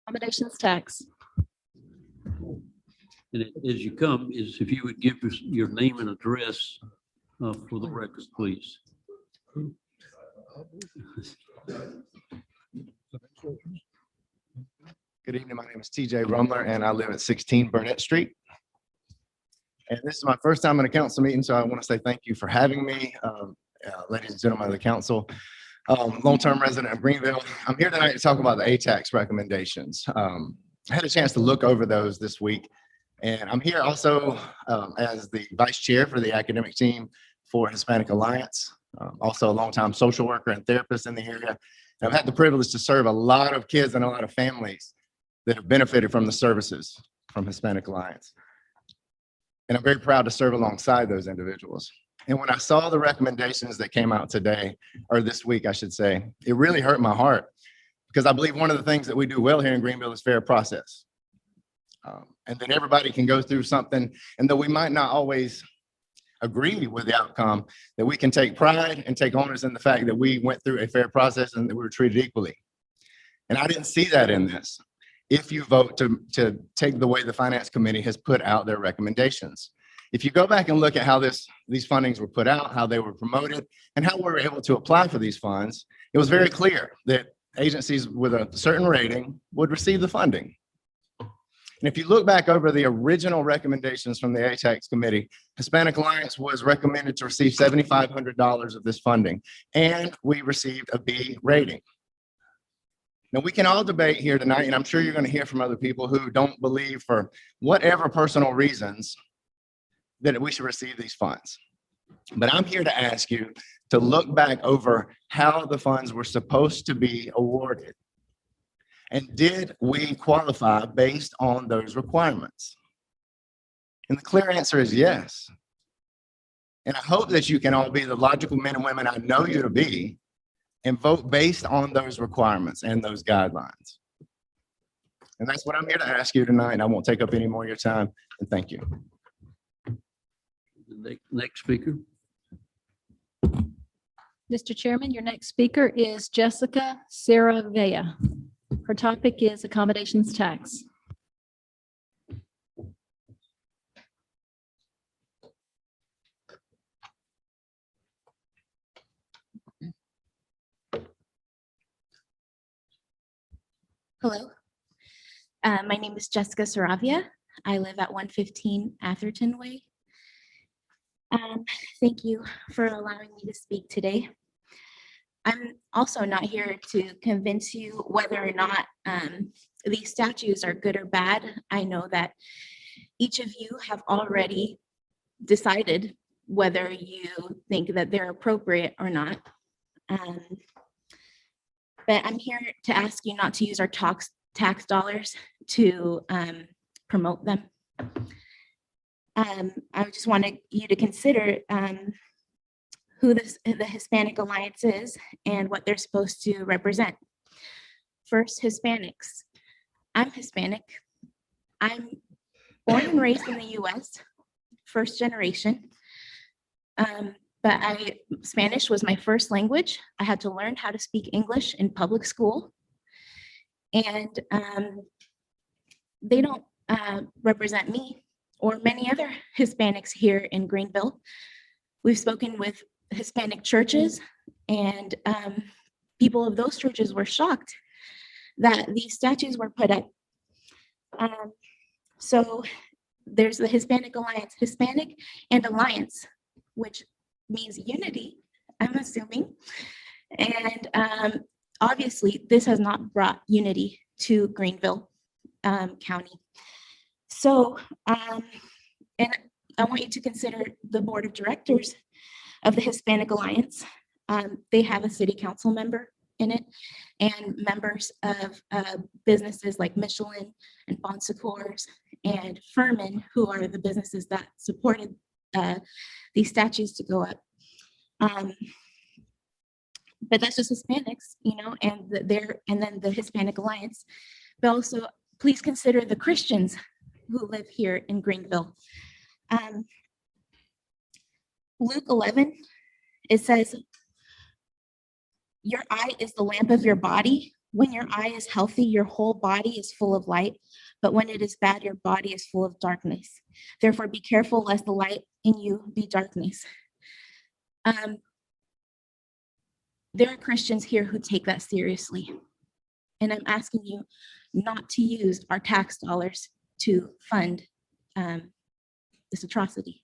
Accommodations tax. And as you come, is if you would give us your name and address for the records, please. Good evening. My name is TJ Rumler, and I live at 16 Burnett Street. And this is my first time in a council meeting, so I want to say thank you for having me, ladies and gentlemen of the council. Long-term resident of Greenville. I'm here tonight to talk about the ATAX recommendations. I had a chance to look over those this week, and I'm here also as the vice chair for the academic team for Hispanic Alliance, also a longtime social worker and therapist in the area. And I've had the privilege to serve a lot of kids and a lot of families that have benefited from the services from Hispanic Alliance. And I'm very proud to serve alongside those individuals. And when I saw the recommendations that came out today, or this week, I should say, it really hurt my heart because I believe one of the things that we do well here in Greenville is fair process. And that everybody can go through something, and though we might not always agree with the outcome, that we can take pride and take onus in the fact that we went through a fair process and that we were treated equally. And I didn't see that in this. If you vote to take the way the Finance Committee has put out their recommendations. If you go back and look at how these fundings were put out, how they were promoted, and how we were able to apply for these funds, it was very clear that agencies with a certain rating would receive the funding. And if you look back over the original recommendations from the ATAX committee, Hispanic Alliance was recommended to receive $7,500 of this funding, and we received a B rating. Now, we can all debate here tonight, and I'm sure you're going to hear from other people who don't believe for whatever personal reasons that we should receive these funds. But I'm here to ask you to look back over how the funds were supposed to be awarded. And did we qualify based on those requirements? And the clear answer is yes. And I hope that you can all be the logical men and women I know you to be and vote based on those requirements and those guidelines. And that's what I'm here to ask you tonight. I won't take up any more of your time. And thank you. The next speaker. Mr. Chairman, your next speaker is Jessica Saravea. Her topic is accommodations tax. Hello, my name is Jessica Saravia. I live at 115 Atherton Way. Thank you for allowing me to speak today. I'm also not here to convince you whether or not these statutes are good or bad. I know that each of you have already decided whether you think that they're appropriate or not. But I'm here to ask you not to use our tax dollars to promote them. I just wanted you to consider who the Hispanic Alliance is and what they're supposed to represent. First, Hispanics. I'm Hispanic. I'm born and raised in the US, first generation. But Spanish was my first language. I had to learn how to speak English in public school. And they don't represent me or many other Hispanics here in Greenville. We've spoken with Hispanic churches, and people of those churches were shocked that these statutes were put up. So there's the Hispanic Alliance, Hispanic and Alliance, which means unity, I'm assuming. And obviously, this has not brought unity to Greenville County. So, and I want you to consider the board of directors of the Hispanic Alliance. They have a city council member in it and members of businesses like Michelin and Bon Secours and Furman, who are the businesses that supported these statutes to go up. But that's just Hispanics, you know, and then the Hispanic Alliance. But also, please consider the Christians who live here in Greenville. Luke 11, it says, your eye is the lamp of your body. When your eye is healthy, your whole body is full of light, but when it is bad, your body is full of darkness. Therefore, be careful lest the light in you be darkness. There are Christians here who take that seriously. And I'm asking you not to use our tax dollars to fund this atrocity.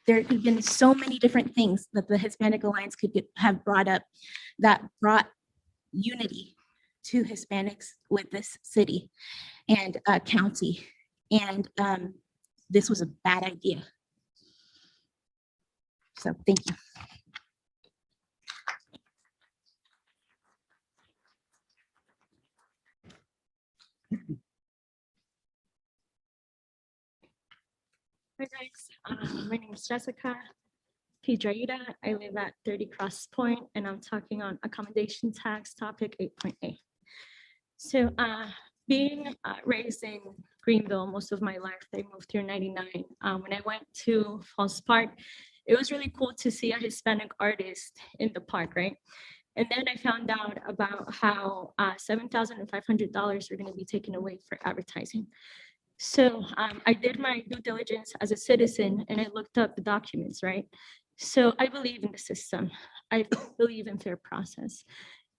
There have been so many different things that the Hispanic Alliance have brought up that brought unity to Hispanics with this city and county. And this was a bad idea. So thank you. Hi guys, my name is Jessica Piedrahita. I live at 30 Cross Point, and I'm talking on accommodation tax topic 8.8. So being raised in Greenville most of my life, I moved here in 99. When I went to Falls Park, it was really cool to see a Hispanic artist in the park, right? And then I found out about how $7,500 are going to be taken away for advertising. So I did my due diligence as a citizen and I looked up the documents, right? So I believe in the system. I believe in fair process.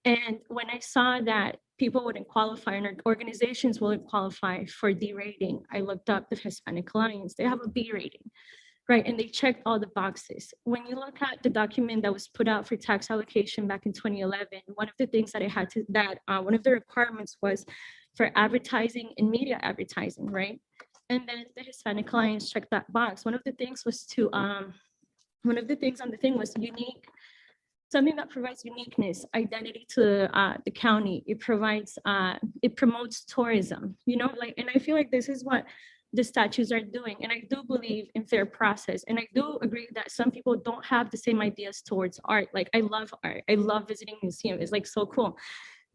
And when I saw that people wouldn't qualify and organizations wouldn't qualify for D rating, I looked up the Hispanic Alliance. They have a B rating, right? And they checked all the boxes. When you look at the document that was put out for tax allocation back in 2011, one of the things that one of the requirements was for advertising and media advertising, right? And then the Hispanic Alliance checked that box. One of the things on the thing was unique, something that provides uniqueness, identity to the county. It promotes tourism, and I feel like this is what the statues are doing. And I do believe in fair process. And I do agree that some people don't have the same ideas towards art. Like I love art. I love visiting museums. It's like so cool.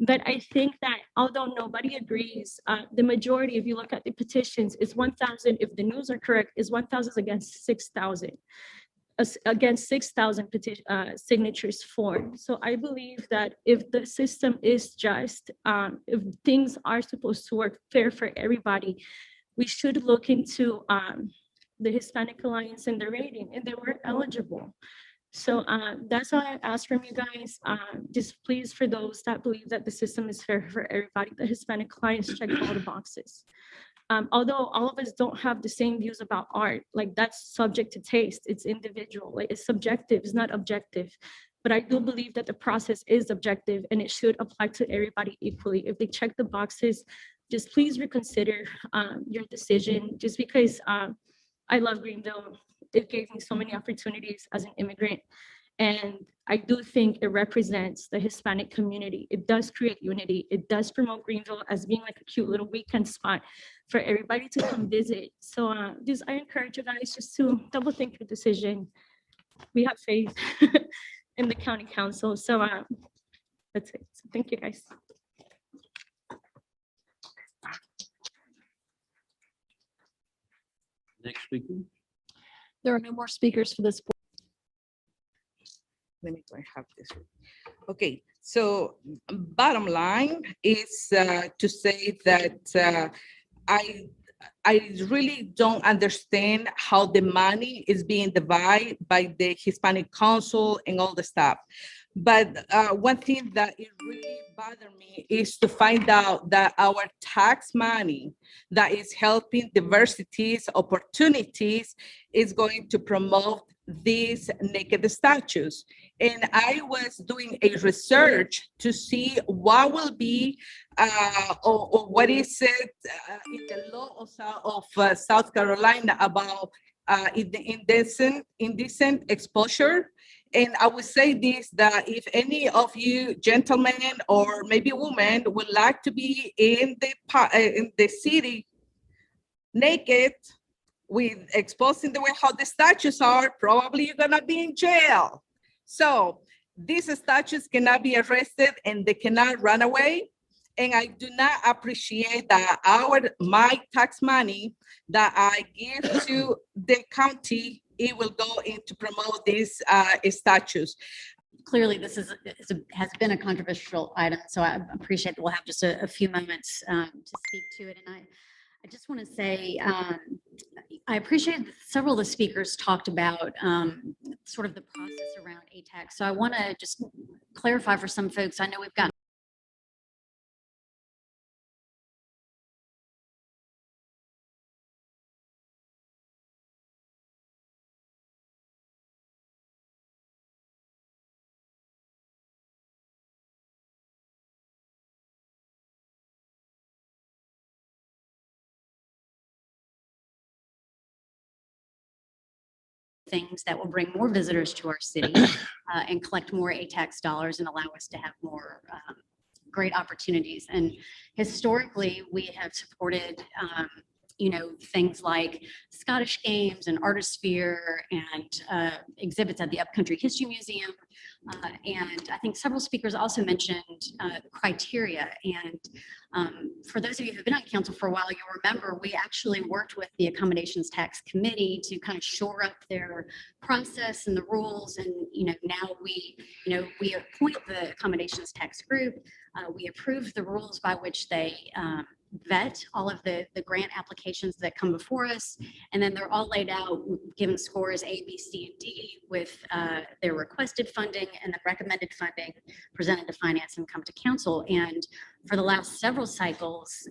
But I think that although nobody agrees, the majority, if you look at the petitions, is 1,000, if the news are correct, is 1,000 against 6,000. Against 6,000 signatures for. So I believe that if the system is just, if things are supposed to work fair for everybody, we should look into the Hispanic Alliance and the rating, and they were eligible. So that's all I ask from you guys. Just please, for those that believe that the system is fair for everybody, the Hispanic Alliance check all the boxes. Although all of us don't have the same views about art, like that's subject to taste, it's individual, like it's subjective, it's not objective. But I do believe that the process is objective and it should apply to everybody equally. If they check the boxes, just please reconsider your decision. Just because I love Greenville, it gave me so many opportunities as an immigrant. And I do think it represents the Hispanic community. It does create unity. It does promote Greenville as being like a cute little weekend spot for everybody to come visit. So I encourage you guys just to double think your decision. We have faith in the county council. So that's it. So thank you guys. Next speaker. There are no more speakers for this. Let me go and have this. Okay, so bottom line is to say that I really don't understand how the money is being divided by the Hispanic Council and all the stuff. But one thing that it really bothered me is to find out that our tax money that is helping diversities, opportunities, is going to promote these naked statues. And I was doing a research to see what will be or what is it in the law of South Carolina about indecent exposure. And I would say this, that if any of you gentlemen or maybe women would like to be in the city naked, with exposing the way how the statues are, probably you're gonna be in jail. So these statues cannot be arrested and they cannot run away. And I do not appreciate that my tax money that I give to the county, it will go in to promote these statues. clearly this has been a controversial item, so I appreciate that we'll have just a few moments to speak to it. And I just want to say, I appreciate that several of the speakers talked about sort of the process around ATAX. So I want to just clarify for some folks, I know we've got things that will bring more visitors to our city and collect more ATAX dollars and allow us to have more great opportunities. And historically, we have supported, things like Scottish Games and Artisphere and exhibits at the Upcountry History Museum. And I think several speakers also mentioned criteria. And for those of you who've been on council for a while, you'll remember we actually worked with the Accommodations Tax Committee to kind of shore up their process and the rules. And now we appoint the Accommodations Tax Group. We approve the rules by which they vet all of the grant applications that come before us, and then they're all laid out, given scores A, B, C, and D, with their requested funding and the recommended funding presented to finance and come to council. And for the last several cycles,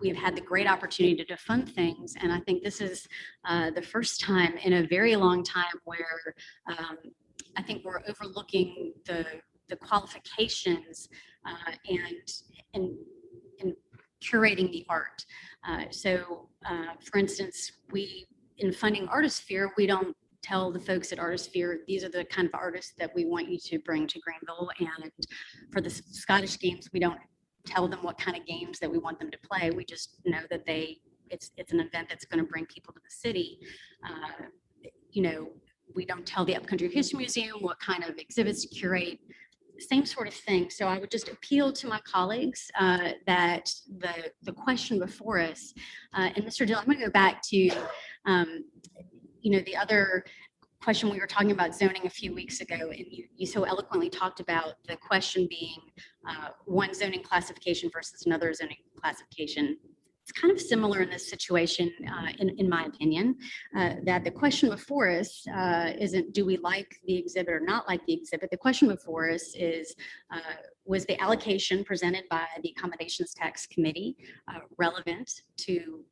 we've had the great opportunity to fund things, and I think this is the first time in a very long time where I think we're overlooking the qualifications and curating the art. For instance, in funding Artisphere, we don't tell the folks at Artisphere, these are the kind of artists that we want you to bring to Greenville. And for the Scottish Games, we don't tell them what kind of games that we want them to play. We just know that it's an event that's going to bring people to the city. We don't tell the Upcountry History Museum what kind of exhibits to curate. Same sort of thing. So I would just appeal to my colleagues that the question before us, and Mr. Dill, I'm going to go back to, the other question we were talking about zoning a few weeks ago, and you so eloquently talked about the question being one zoning classification versus another zoning classification. It's kind of similar in this situation, in my opinion, that the question before us isn't do we like the exhibit or not like the exhibit. The question before us is, was the allocation presented by the Accommodations Tax Committee relevant to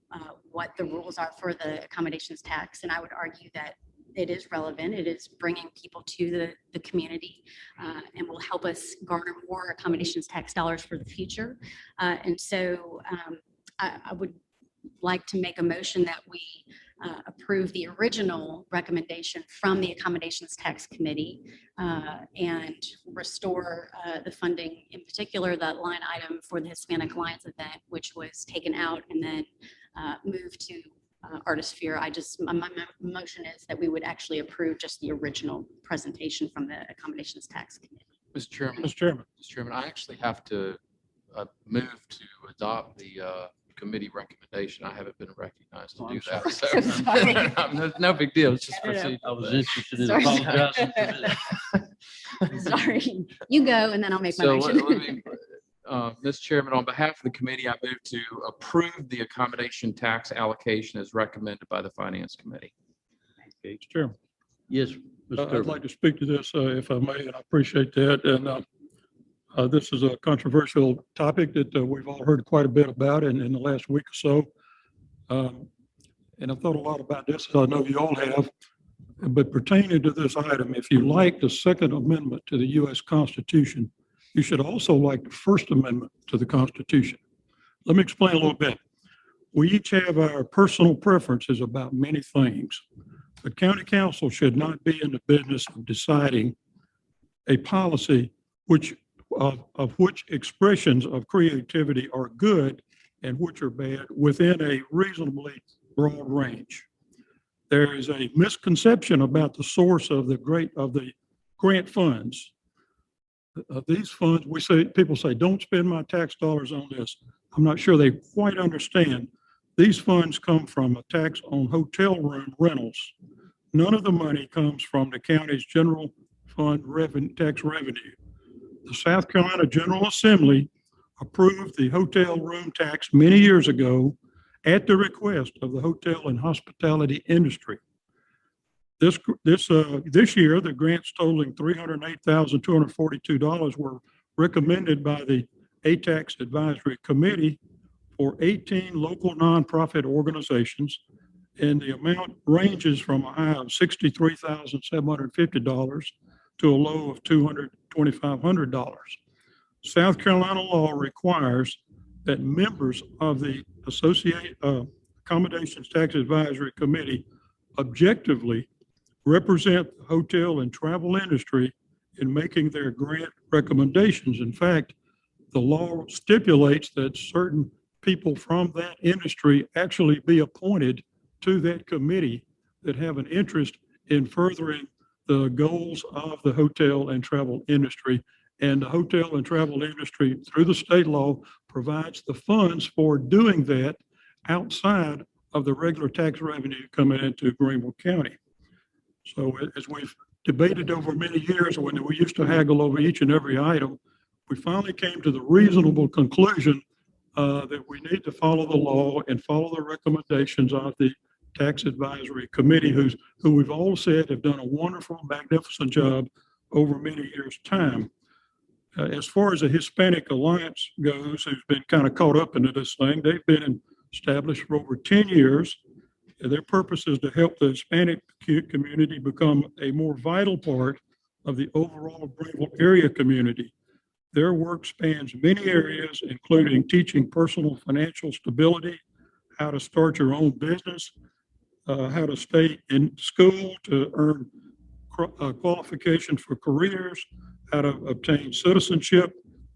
what the rules are for the accommodations tax? And I would argue that it is relevant. It is bringing people to the community and will help us garner more accommodations tax dollars for the future. And so I would like to make a motion that we approve the original recommendation from the Accommodations Tax Committee and restore the funding, in particular, that line item for the Hispanic Alliance event, which was taken out and then moved to Artisphere. My motion is that we would actually approve just the original presentation from the Accommodations Tax Committee. Mr. Chairman, I actually have to move to adopt the committee recommendation. I haven't been recognized to do that. So no big deal. It's just proceed. I was interested in Sorry. apologizing for this. Sorry, you go and then I'll make my So motion. Mr. Chairman, on behalf of the committee, I move to approve the accommodation tax allocation as recommended by the Finance Committee. Okay. Chairman, Yes, Mr. I'd Turner. like to speak to this if I may, and I appreciate that. And this is a controversial topic that we've all heard quite a bit about in the last week or so. And I've thought a lot about this, as I know you all have. But pertaining to this item, if you like the Second Amendment to the U.S. Constitution, you should also like the First Amendment to the Constitution. Let me explain a little bit. We each have our personal preferences about many things, but county council should not be in the business of deciding a policy of which expressions of creativity are good and which are bad within a reasonably broad range. There is a misconception about the source of the grant funds. These funds, people say, don't spend my tax dollars on this. I'm not sure they quite understand. These funds come from a tax on hotel room rentals. None of the money comes from the county's general fund tax revenue. The South Carolina General Assembly approved the hotel room tax many years ago at the request of the hotel and hospitality industry. This year, the grants totaling $308,242 were recommended by the ATAX Advisory Committee for 18 local nonprofit organizations, and the amount ranges from a high of $63,750 to a low of $2,500. South Carolina law requires that members of the Accommodations Tax Advisory Committee objectively represent the hotel and travel industry in making their grant recommendations. In fact, the law stipulates that certain people from that industry actually be appointed to that committee that have an interest in furthering the goals of the hotel and travel industry. And the hotel and travel industry, through the state law, provides the funds for doing that outside of the regular tax revenue coming into Greenville County. So as we've debated over many years, when we used to haggle over each and every item, we finally came to the reasonable conclusion that we need to follow the law and follow the recommendations of the Tax Advisory Committee, who we've all said have done a wonderful, magnificent job over many years' time. As far as the Hispanic Alliance goes, who's been kind of caught up into this thing, they've been established for over 10 years. Their purpose is to help the Hispanic community become a more vital part of the overall Greenville area community. Their work spans many areas, including teaching personal financial stability, how to start your own business, how to stay in school to earn qualifications for careers, how to obtain citizenship,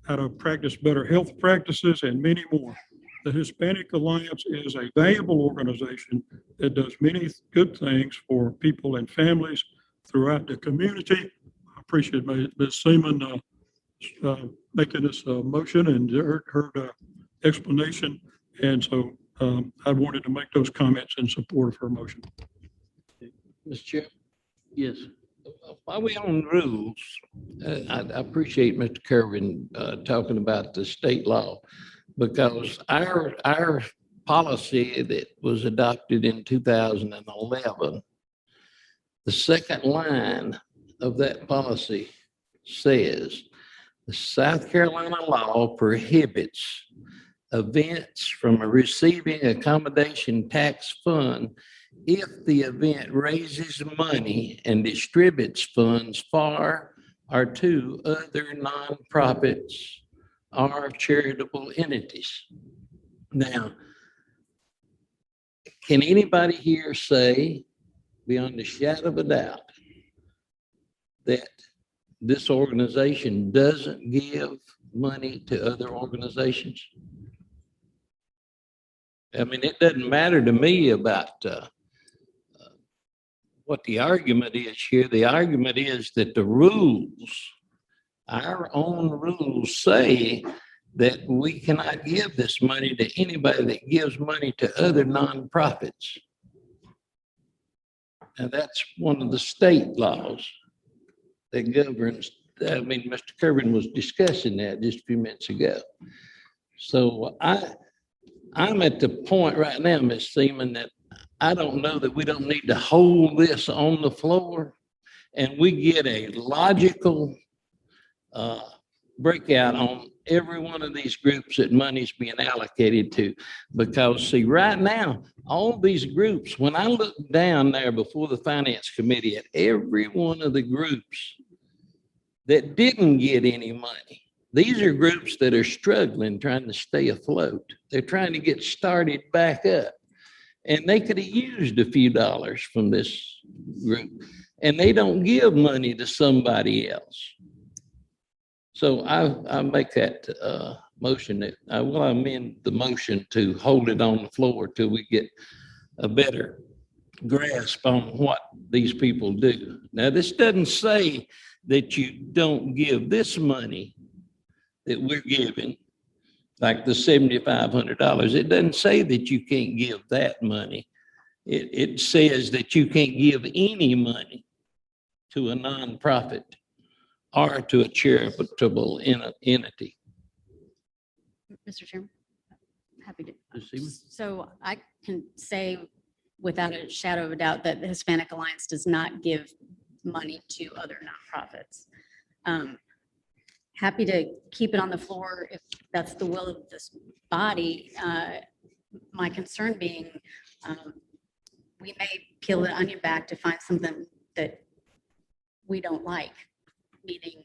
how to practice better health practices, and many more. The Hispanic Alliance is a valuable organization that does many good things for people and families throughout the community. I appreciate Ms. Seaman making this motion and her explanation. And so I wanted to make those comments in support of her motion. Mr. Chair? Yes. While we're on rules, I appreciate Mr. Kerwin talking about the state law, because our policy that was adopted in 2011, the second line of that policy says, the South Carolina law prohibits events from receiving accommodation tax fund if the event raises money and distributes funds for or to other nonprofits or charitable entities. Now, can anybody here say, beyond a shadow of a doubt, that this organization doesn't give money to other organizations? I mean, it doesn't matter to me about what the argument is here. The argument is that the rules, our own rules, say that we cannot give this money to anybody that gives money to other nonprofits. And that's one of the state laws that governs. I mean, Mr. Kerwin was discussing that just a few minutes ago. So I'm at the point right now, Ms. Seaman, that I don't know that we don't need to hold this on the floor and we get a logical breakout on every one of these groups that money's being allocated to. Because see, right now, all these groups, when I look down there before the Finance Committee at every one of the groups that didn't get any money, these are groups that are struggling, trying to stay afloat. They're trying to get started back up. And they could have used a few dollars from this group. And they don't give money to somebody else. So I make that motion that I will amend the motion to hold it on the floor till we get a better grasp on what these people do. Now, this doesn't say that you don't give this money that we're giving, like the $7,500. It doesn't say that you can't give that money. It says that you can't give any money to a nonprofit or to a charitable entity. Mr. Chairman, happy to. Ms. Seaman? So I can say without a shadow of a doubt that the Hispanic Alliance does not give money to other nonprofits. Happy to keep it on the floor if that's the will of this body. My concern being, we may peel the onion back to find something that we don't like, meaning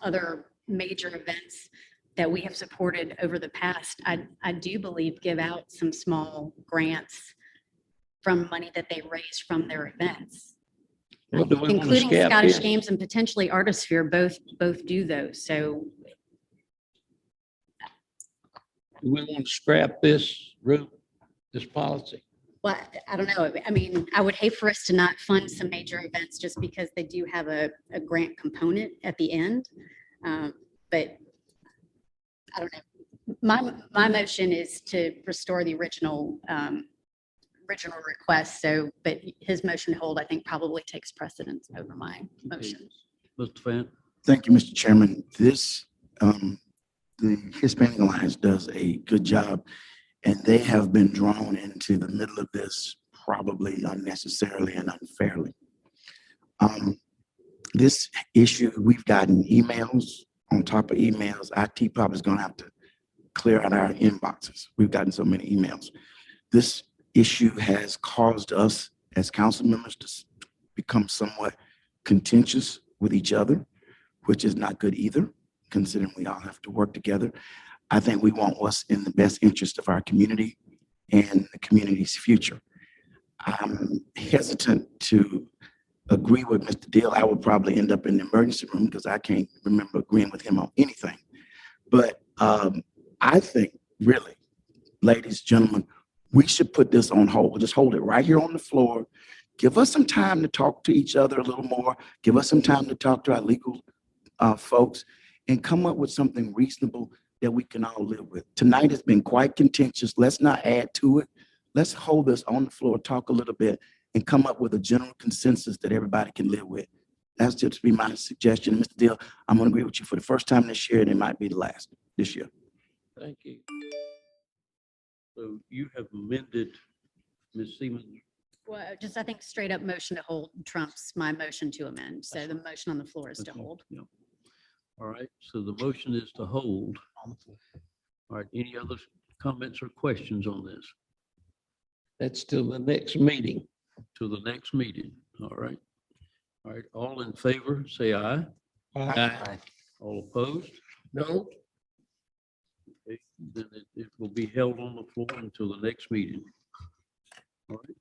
other major events that we have supported over the past. I do believe give out some small grants from money that they raise from their events. Well, do we want to Including scab Scottish this? Games and potentially Artisphere, both do those. So Do we want to scrap this route, this policy? well, I don't know. I mean, I would hate for us to not fund some major events just because they do have a grant component at the end. But I don't know. My motion is to restore the original request. So, but his motion to hold, I think, probably takes precedence over my motion. Mr. Fan? Thank you, Mr. Chairman. This, the Hispanic Alliance does a good job, and they have been drawn into the middle of this probably unnecessarily and unfairly. This issue, we've gotten emails on top of emails. IT probably is going to have to clear out our inboxes. We've gotten so many emails. This issue has caused us as council members to become somewhat contentious with each other, which is not good either, considering we all have to work together. I think we want what's in the best interest of our community and the community's future. I'm hesitant to agree with Mr. Deal. I would probably end up in the emergency room because I can't remember agreeing with him on anything. But I think really, ladies, gentlemen, we should put this on hold. Just hold it right here on the floor. Give us some time to talk to each other a little more. Give us some time to talk to our legal folks and come up with something reasonable that we can all live with. Tonight has been quite contentious. Let's not add to it. Let's hold this on the floor, talk a little bit, and come up with a general consensus that everybody can live with. That's just be my suggestion. Mr. Deal, I'm going to agree with you for the first time this year, and it might be the last this year. Thank you. So you have amended, Ms. Seaman? Well, just, I think straight up motion to hold trumps my motion to amend. So the motion on the floor is to Okay, hold. yeah. All right, so the motion is to hold. All right, any other comments or questions on this? That's till the next meeting. Till the next meeting, all right. All right, all in favor, say aye. Aye. All opposed? No. Okay, then it will be held on the floor until the next meeting. All right.